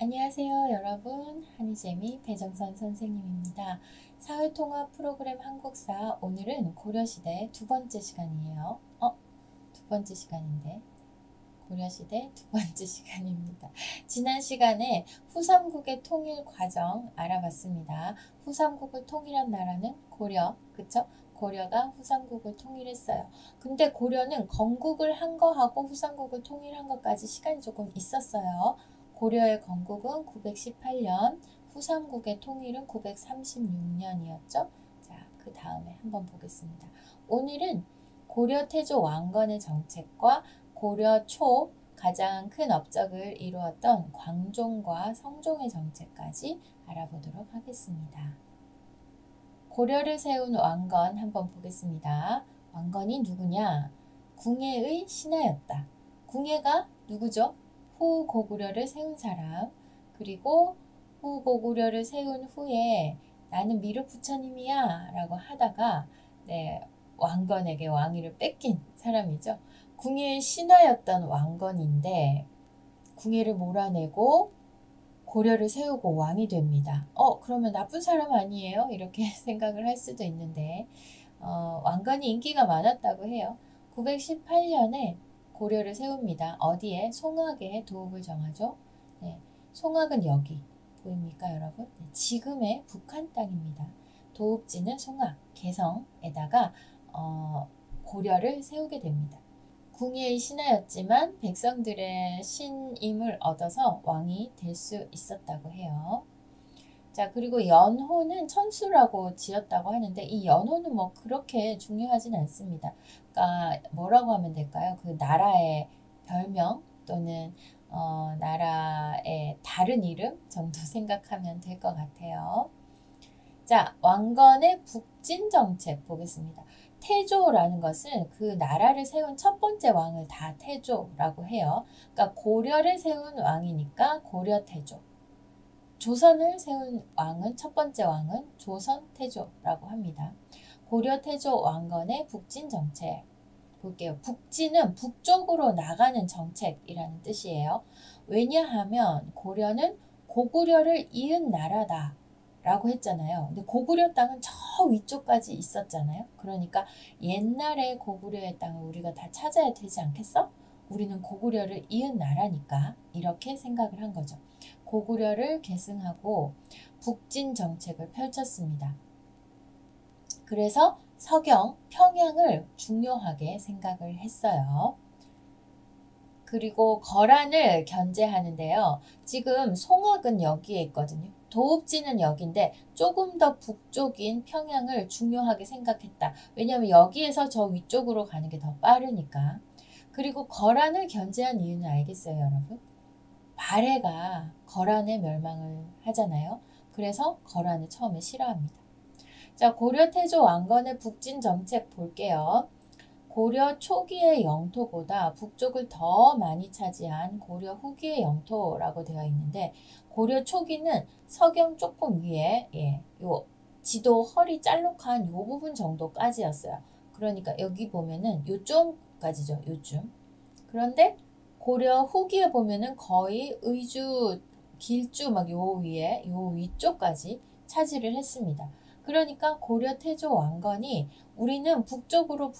안녕하세요, 여러분. 한희재미 배정선 선생님입니다. 사회통합 프로그램 한국사, 오늘은 고려시대 두 번째 시간이에요. 두 번째 시간인데 고려시대 두 번째 시간입니다. 지난 시간에 후삼국의 통일 과정 알아봤습니다. 후삼국을 통일한 나라는 고려, 그쵸? 고려가 후삼국을 통일했어요. 근데 고려는 건국을 한 거하고 후삼국을 통일한 것까지 시간이 조금 있었어요. 고려의 건국은 918년, 후삼국의 통일은 936년이었죠. 자, 그 다음에 한번 보겠습니다. 오늘은 고려 태조 왕건의 정책과 고려 초 가장 큰 업적을 이루었던 광종과 성종의 정책까지 알아보도록 하겠습니다. 고려를 세운 왕건 한번 보겠습니다. 왕건이 누구냐? 궁예의 신하였다. 궁예가 누구죠? 후고구려를 세운 사람. 그리고 후고구려를 세운 후에 나는 미륵부처님이야 라고 하다가 왕건에게 왕위를 뺏긴 사람이죠. 궁예의 신하였던 왕건인데 궁예를 몰아내고 고려를 세우고 왕이 됩니다. 그러면 나쁜 사람 아니에요? 이렇게 생각을 할 수도 있는데 왕건이 인기가 많았다고 해요. 918년에 고려를 세웁니다. 어디에? 송악에 도읍을 정하죠. 송악은 여기 보입니까, 여러분? 지금의 북한 땅입니다. 도읍지는 송악, 개성에다가 고려를 세우게 됩니다. 궁예의 신하였지만 백성들의 신임을 얻어서 왕이 될 수 있었다고 해요. 자, 그리고 연호는 천수라고 지었다고 하는데 이 연호는 뭐 그렇게 중요하진 않습니다. 그러니까 뭐라고 하면 될까요? 그 나라의 별명 또는 나라의 다른 이름 정도 생각하면 될 것 같아요. 자, 왕건의 북진 정책 보겠습니다. 태조라는 것은 그 나라를 세운 첫 번째 왕을 다 태조라고 해요. 그러니까 고려를 세운 왕이니까 고려태조. 조선을 세운 왕은 첫 번째 왕은 조선태조라고 합니다. 고려태조 왕건의 북진 정책 볼게요. 북진은 북쪽으로 나가는 정책이라는 뜻이에요. 왜냐하면 고려는 고구려를 이은 나라다 라고 했잖아요. 근데 고구려 땅은 저 위쪽까지 있었잖아요. 그러니까 옛날에 고구려의 땅을 우리가 다 찾아야 되지 않겠어? 우리는 고구려를 이은 나라니까 이렇게 생각을 한 거죠. 고구려를 계승하고 북진 정책을 펼쳤습니다. 그래서 서경, 평양을 중요하게 생각을 했어요. 그리고 거란을 견제하는데요. 지금 송악은 여기에 있거든요. 도읍지는 여기인데 조금 더 북쪽인 평양을 중요하게 생각했다. 왜냐하면 여기에서 저 위쪽으로 가는 게 더 빠르니까. 그리고 거란을 견제한 이유는 알겠어요, 여러분? 발해가 거란의 멸망을 하잖아요. 그래서 거란을 처음에 싫어합니다. 자, 고려 태조 왕건의 북진 정책 볼게요. 고려 초기의 영토보다 북쪽을 더 많이 차지한 고려 후기의 영토라고 되어 있는데 고려 초기는 서경 조금 위에 요 지도 허리 짤록한 요 부분 정도까지였어요. 그러니까 여기 보면은 요쯤까지죠. 요쯤. 그런데 고려 후기에 보면은 거의 의주, 길주 막 요 위에 요 위쪽까지 차지를 했습니다. 그러니까 고려 태조 왕건이 우리는 북쪽으로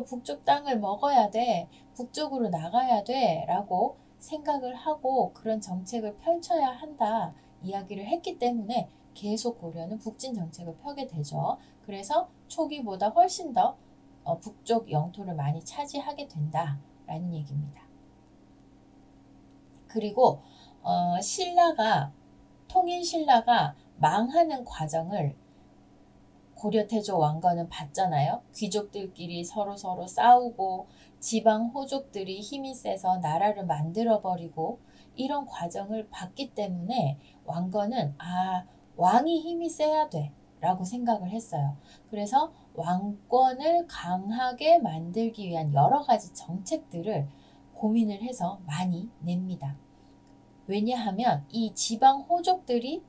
북쪽 땅을 먹어야 돼. 북쪽으로 나가야 돼. 라고 생각을 하고 그런 정책을 펼쳐야 한다. 이야기를 했기 때문에 계속 고려는 북진 정책을 펴게 되죠. 그래서 초기보다 훨씬 더 북쪽 영토를 많이 차지하게 된다. 라는 얘기입니다. 그리고 통일신라가 망하는 과정을 고려 태조 왕건은 봤잖아요. 귀족들끼리 서로 싸우고 지방 호족들이 힘이 세서 나라를 만들어버리고 이런 과정을 봤기 때문에 왕건은 왕이 힘이 세야 돼 라고 생각을 했어요. 그래서 왕권을 강하게 만들기 위한 여러 가지 정책들을 고민을 해서 많이 냅니다. 왜냐하면 이 지방 호족들이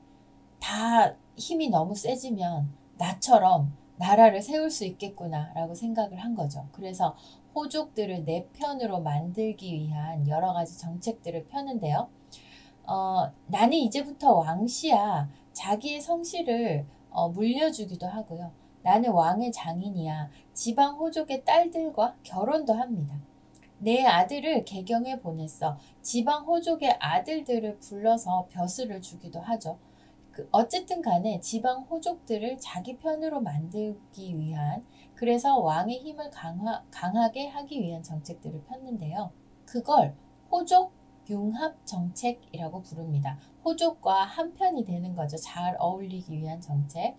다 힘이 너무 세지면 나처럼 나라를 세울 수 있겠구나 라고 생각을 한 거죠. 그래서 호족들을 내 편으로 만들기 위한 여러 가지 정책들을 펴는데요. 나는 이제부터 왕씨야. 자기의 성씨를 물려주기도 하고요. 나는 왕의 장인이야. 지방 호족의 딸들과 결혼도 합니다. 내 아들을 개경에 보냈어. 지방 호족의 아들들을 불러서 벼슬을 주기도 하죠. 어쨌든 간에 지방 호족들을 자기 편으로 만들기 위한, 그래서 왕의 힘을 강하게 하기 위한 정책들을 폈는데요. 그걸 호족 융합 정책이라고 부릅니다. 호족과 한편이 되는 거죠. 잘 어울리기 위한 정책.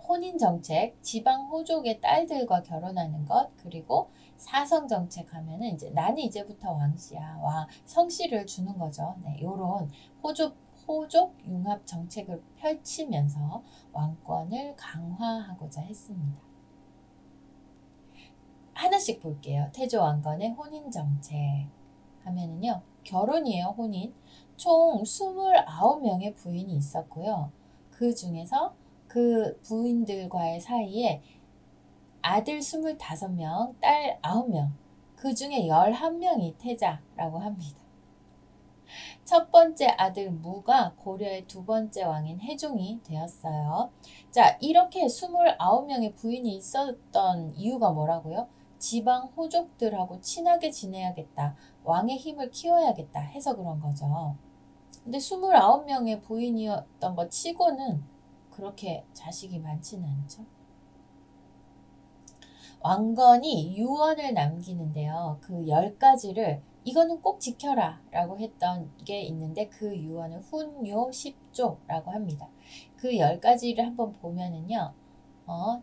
혼인 정책, 지방 호족의 딸들과 결혼하는 것, 그리고 사성 정책 하면은 이제 나는 이제부터 왕씨야. 성씨를 주는 거죠. 네, 요런 호족 융합 정책을 펼치면서 왕권을 강화하고자 했습니다. 하나씩 볼게요. 태조 왕건의 혼인 정책 하면은요. 결혼이에요. 혼인. 총 29명의 부인이 있었고요. 그 중에서 그 부인들과의 사이에 아들 25명, 딸 9명, 그 중에 11명이 태자라고 합니다. 첫 번째 아들 무가 고려의 두 번째 왕인 해종이 되었어요. 자, 이렇게 29명의 부인이 있었던 이유가 뭐라고요? 지방 호족들하고 친하게 지내야겠다. 왕의 힘을 키워야겠다 해서 그런 거죠. 근데 29명의 부인이었던 것 치고는 그렇게 자식이 많지는 않죠. 왕건이 유언을 남기는데요. 그 10가지를 이거는 꼭 지켜라 라고 했던 게 있는데 그 유언을 훈요 10조라고 합니다. 그 10가지를 한번 보면은요.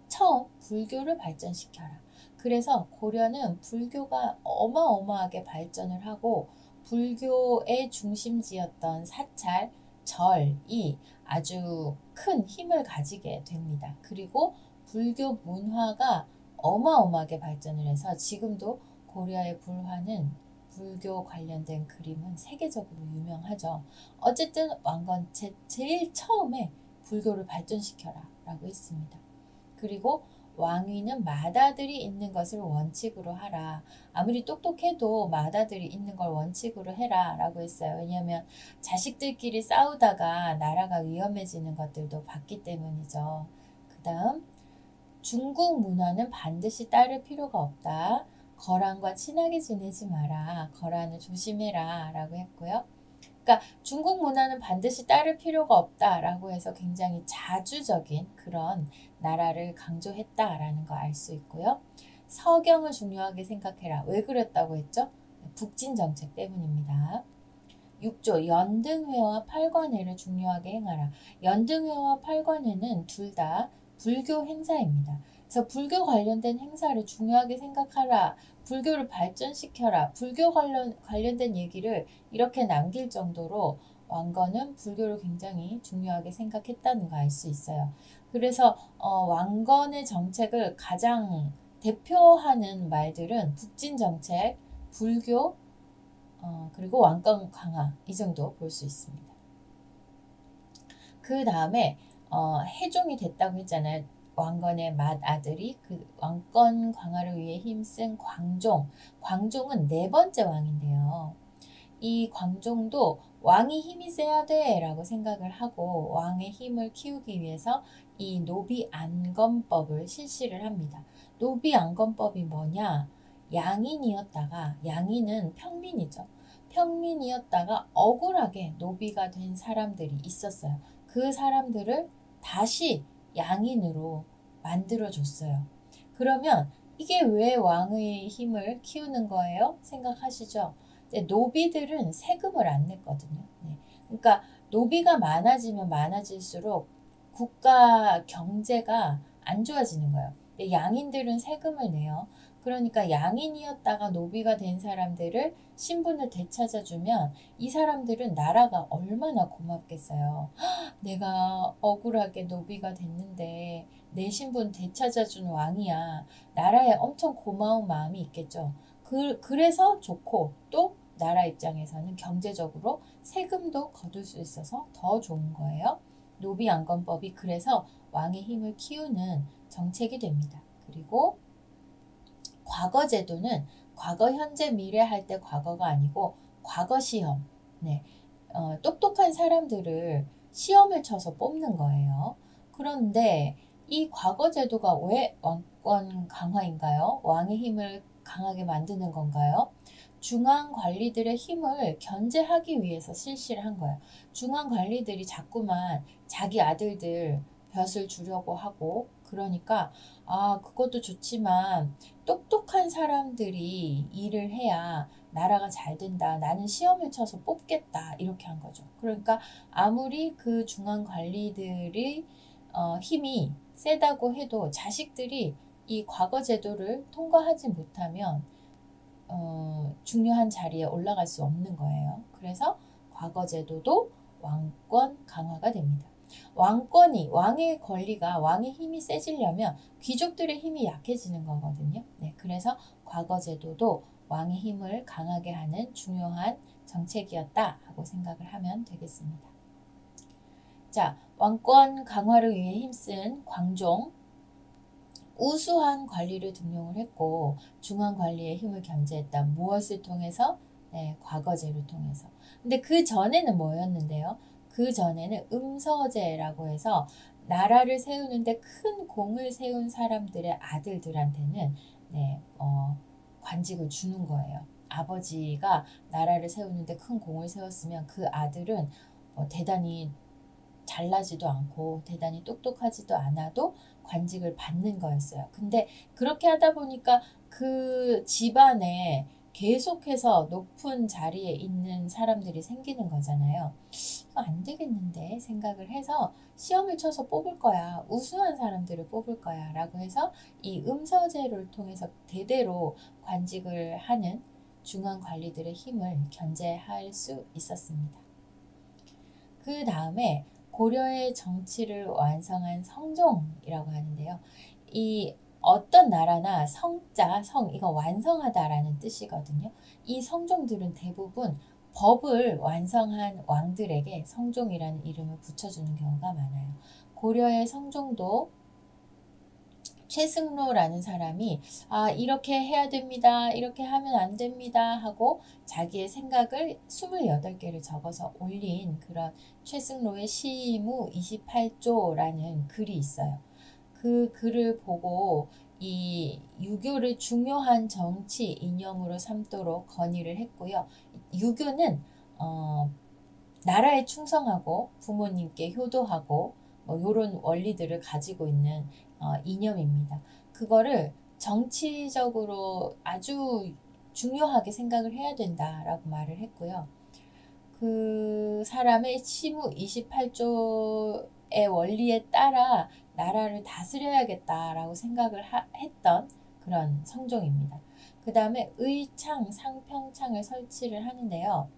처음 불교를 발전시켜라. 그래서 고려는 불교가 어마어마하게 발전을 하고 불교의 중심지였던 사찰, 절이 아주 큰 힘을 가지게 됩니다. 그리고 불교 문화가 어마어마하게 발전을 해서 지금도 고려의 불화는 불교 관련된 그림은 세계적으로 유명하죠. 어쨌든 왕건 제일 처음에 불교를 발전시켜라 라고 했습니다. 그리고 왕위는 맏아들이 있는 것을 원칙으로 하라. 아무리 똑똑해도 맏아들이 있는 걸 원칙으로 해라 라고 했어요. 왜냐하면 자식들끼리 싸우다가 나라가 위험해지는 것들도 봤기 때문이죠. 그 다음 중국 문화는 반드시 따를 필요가 없다. 거란과 친하게 지내지 마라. 거란을 조심해라 라고 했고요. 그러니까 중국 문화는 반드시 따를 필요가 없다라고 해서 굉장히 자주적인 그런 나라를 강조했다라는 거 알 수 있고요. 서경을 중요하게 생각해라. 왜 그랬다고 했죠? 북진 정책 때문입니다. 6조 연등회와 팔관회를 중요하게 행하라. 연등회와 팔관회는 둘 다 불교 행사입니다. 그래서 불교 관련된 행사를 중요하게 생각하라. 불교를 발전시켜라. 불교 관련된 얘기를 이렇게 남길 정도로 왕건은 불교를 굉장히 중요하게 생각했다는 거 알 수 있어요. 그래서 왕건의 정책을 가장 대표하는 말들은 북진 정책, 불교, 그리고 왕권 강화 이 정도 볼 수 있습니다. 그 다음에 해종이 됐다고 했잖아요. 왕건의 맏아들이 그 왕권 강화를 위해 힘쓴 광종. 광종은 네 번째 왕인데요. 이 광종도 왕이 힘이 세야 돼 라고 생각을 하고 왕의 힘을 키우기 위해서 이 노비안건법을 실시를 합니다. 노비안건법이 뭐냐? 양인은 평민이죠. 평민이었다가 억울하게 노비가 된 사람들이 있었어요. 그 사람들을 다시 양인으로 만들어줬어요. 그러면 이게 왜 왕의 힘을 키우는 거예요? 생각하시죠? 노비들은 세금을 안 냈거든요. 네. 그러니까 노비가 많아지면 많아질수록 국가 경제가 안 좋아지는 거예요. 근데 양인들은 세금을 내요. 그러니까 양인이었다가 노비가 된 사람들을 신분을 되찾아주면 이 사람들은 나라가 얼마나 고맙겠어요. 내가 억울하게 노비가 됐는데 내 신분 되찾아준 왕이야. 나라에 엄청 고마운 마음이 있겠죠. 그래서 좋고 또 나라 입장에서는 경제적으로 세금도 거둘 수 있어서 더 좋은 거예요. 노비안건법이 그래서 왕의 힘을 키우는 정책이 됩니다. 그리고 과거 제도는 과거, 현재, 미래 할 때 과거가 아니고 과거 시험. 네. 똑똑한 사람들을 시험을 쳐서 뽑는 거예요. 그런데 이 과거 제도가 왜 왕권 강화인가요? 왕의 힘을 강하게 만드는 건가요? 중앙 관리들의 힘을 견제하기 위해서 실시를 한 거예요. 중앙 관리들이 자꾸만 자기 아들들 벼슬 주려고 하고, 그러니까 그것도 좋지만 똑똑한 사람들이 일을 해야 나라가 잘 된다. 나는 시험을 쳐서 뽑겠다. 이렇게 한 거죠. 그러니까 아무리 그 중앙 관리들이 힘이 세다고 해도 자식들이 이 과거 제도를 통과하지 못하면 중요한 자리에 올라갈 수 없는 거예요. 그래서 과거 제도도 왕권 강화가 됩니다. 왕의 권리가, 왕의 힘이 세지려면 귀족들의 힘이 약해지는 거거든요. 네, 그래서 과거 제도도 왕의 힘을 강하게 하는 중요한 정책이었다 하고 생각을 하면 되겠습니다. 자, 왕권 강화를 위해 힘쓴 광종, 우수한 관리를 등용을 했고 중앙 관리의 힘을 견제했다. 무엇을 통해서? 네, 과거제를 통해서. 근데 그 전에는 뭐였는데요? 그 전에는 음서제라고 해서 나라를 세우는데 큰 공을 세운 사람들의 아들들한테는 관직을 주는 거예요. 아버지가 나라를 세우는데 큰 공을 세웠으면 그 아들은 대단히 잘나지도 않고 대단히 똑똑하지도 않아도 관직을 받는 거였어요. 근데 그렇게 하다 보니까 그 집안에 계속해서 높은 자리에 있는 사람들이 생기는 거잖아요. 안 되겠는데 생각을 해서 시험을 쳐서 뽑을 거야. 우수한 사람들을 뽑을 거야. 라고 해서 이 음서제를 통해서 대대로 관직을 하는 중앙 관리들의 힘을 견제할 수 있었습니다. 그 다음에 고려의 정치를 완성한 성종이라고 하는데요. 이 어떤 나라나 성자, 이거 완성하다라는 뜻이거든요. 이 성종들은 대부분 법을 완성한 왕들에게 성종이라는 이름을 붙여주는 경우가 많아요. 고려의 성종도 최승로라는 사람이 이렇게 해야 됩니다. 이렇게 하면 안 됩니다. 하고 자기의 생각을 28개를 적어서 올린 그런 최승로의 시무 28조라는 글이 있어요. 그 글을 보고 이 유교를 중요한 정치 이념으로 삼도록 건의를 했고요. 유교는 나라에 충성하고 부모님께 효도하고 이런 원리들을 가지고 있는 이념입니다. 그거를 정치적으로 아주 중요하게 생각을 해야 된다라고 말을 했고요. 그 사람의 시무 28조의 원리에 따라 나라를 다스려야겠다라고 생각을 했던 그런 성종입니다. 그 다음에 의창, 상평창을 설치를 하는데요.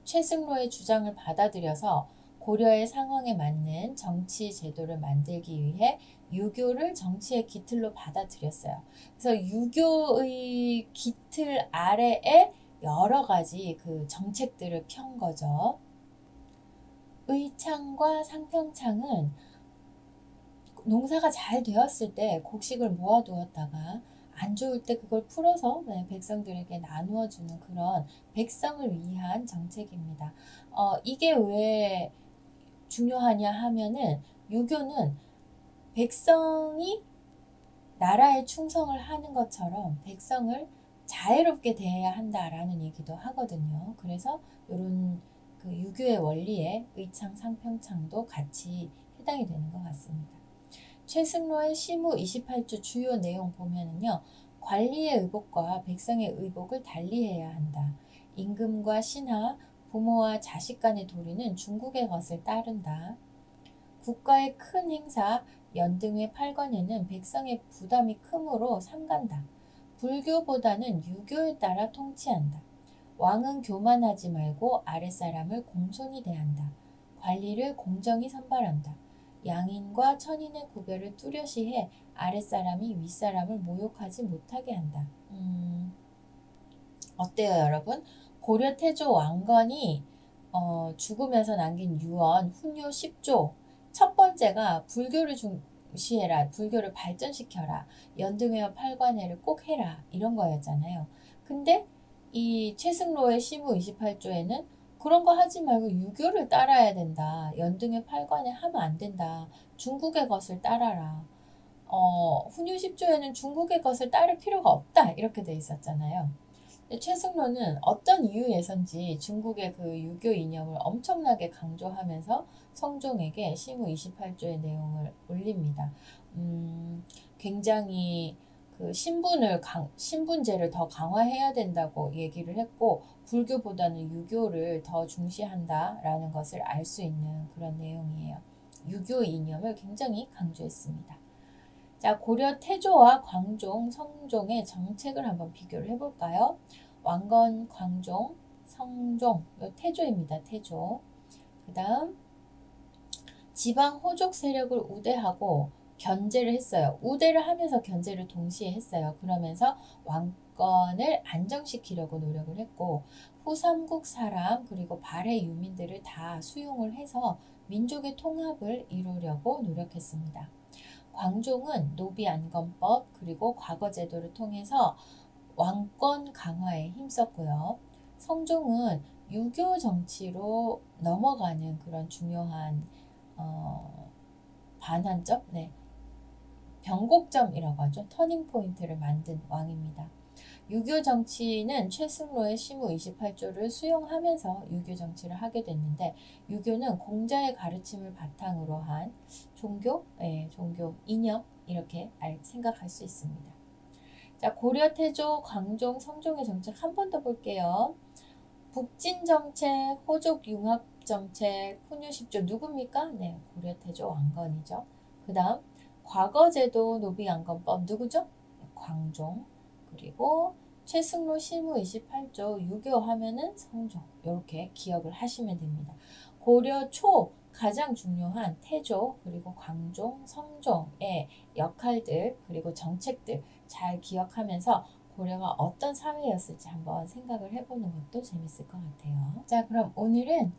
최승로의 주장을 받아들여서 고려의 상황에 맞는 정치 제도를 만들기 위해 유교를 정치의 기틀로 받아들였어요. 그래서 유교의 기틀 아래에 여러 가지 그 정책들을 편 거죠. 의창과 상평창은 농사가 잘 되었을 때 곡식을 모아두었다가 안 좋을 때 그걸 풀어서 백성들에게 나누어 주는 그런 백성을 위한 정책입니다. 이게 왜 중요하냐 하면은 유교는 백성이 나라에 충성을 하는 것처럼 백성을 자애롭게 대해야 한다라는 얘기도 하거든요. 그래서 이런 그 유교의 원리에 의창, 상평창도 같이 해당이 되는 것 같습니다. 최승로의 시무 28조 주요 내용 보면은요. 관리의 의복과 백성의 의복을 달리해야 한다. 임금과 신하, 부모와 자식 간의 도리는 중국의 것을 따른다. 국가의 큰 행사, 연등회 8관에는 백성의 부담이 크므로 삼간다. 불교보다는 유교에 따라 통치한다. 왕은 교만하지 말고 아랫사람을 공손히 대한다. 관리를 공정히 선발한다. 양인과 천인의 구별을 뚜렷이 해 아랫사람이 윗사람을 모욕하지 못하게 한다. 어때요, 여러분? 고려 태조 왕건이 죽으면서 남긴 유언 훈요 10조 첫 번째가 불교를 중시해라, 불교를 발전시켜라, 연등회와 팔관회를 꼭 해라 이런 거였잖아요. 근데 이 최승로의 시무 28조에는 그런 거 하지 말고 유교를 따라야 된다. 연등의 팔관에 하면 안 된다. 중국의 것을 따라라. 훈유 10조에는 중국의 것을 따를 필요가 없다. 이렇게 돼 있었잖아요. 최승로는 어떤 이유에선지 중국의 그 유교 이념을 엄청나게 강조하면서 성종에게 시무 28조의 내용을 올립니다. 굉장히 그 신분제를 더 강화해야 된다고 얘기를 했고, 불교보다는 유교를 더 중시한다라는 것을 알 수 있는 그런 내용이에요. 유교 이념을 굉장히 강조했습니다. 자, 고려 태조와 광종, 성종의 정책을 한번 비교를 해볼까요? 왕건, 광종, 성종, 태조입니다. 태조. 그 다음 지방 호족 세력을 우대하고 견제를 했어요. 우대를 하면서 견제를 동시에 했어요. 그러면서 왕권을 안정시키려고 노력을 했고, 후삼국 사람 그리고 발해 유민들을 다 수용을 해서 민족의 통합을 이루려고 노력했습니다. 광종은 노비안건법 그리고 과거제도를 통해서 왕권 강화에 힘썼고요. 성종은 유교 정치로 넘어가는 그런 중요한 반환점, 변곡점이라고 하죠. 터닝포인트를 만든 왕입니다. 유교 정치는 최승로의 시무 28조를 수용하면서 유교 정치를 하게 됐는데, 유교는 공자의 가르침을 바탕으로 한 종교 이념 이렇게 생각할 수 있습니다. 자, 고려, 태조, 광종, 성종의 정책 한 번 더 볼게요. 북진 정책, 호족 융합 정책, 훈유 10조 누굽니까? 네, 고려, 태조, 왕건이죠. 그 다음 과거제도, 노비안건법 누구죠? 광종. 그리고 최승로 시무 28조 유교하면은 성종. 이렇게 기억을 하시면 됩니다. 고려 초 가장 중요한 태조 그리고 광종, 성종의 역할들 그리고 정책들 잘 기억하면서 고려가 어떤 사회였을지 한번 생각을 해보는 것도 재밌을 것 같아요. 자, 그럼 오늘은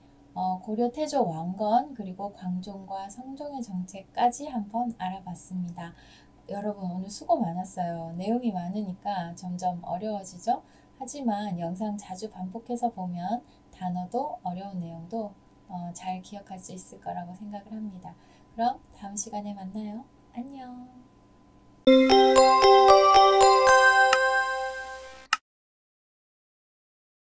고려 태조 왕건 그리고 광종과 성종의 정책까지 한번 알아봤습니다. 여러분 오늘 수고 많았어요. 내용이 많으니까 점점 어려워지죠? 하지만 영상 자주 반복해서 보면 단어도 어려운 내용도 잘 기억할 수 있을 거라고 생각을 합니다. 그럼 다음 시간에 만나요. 안녕.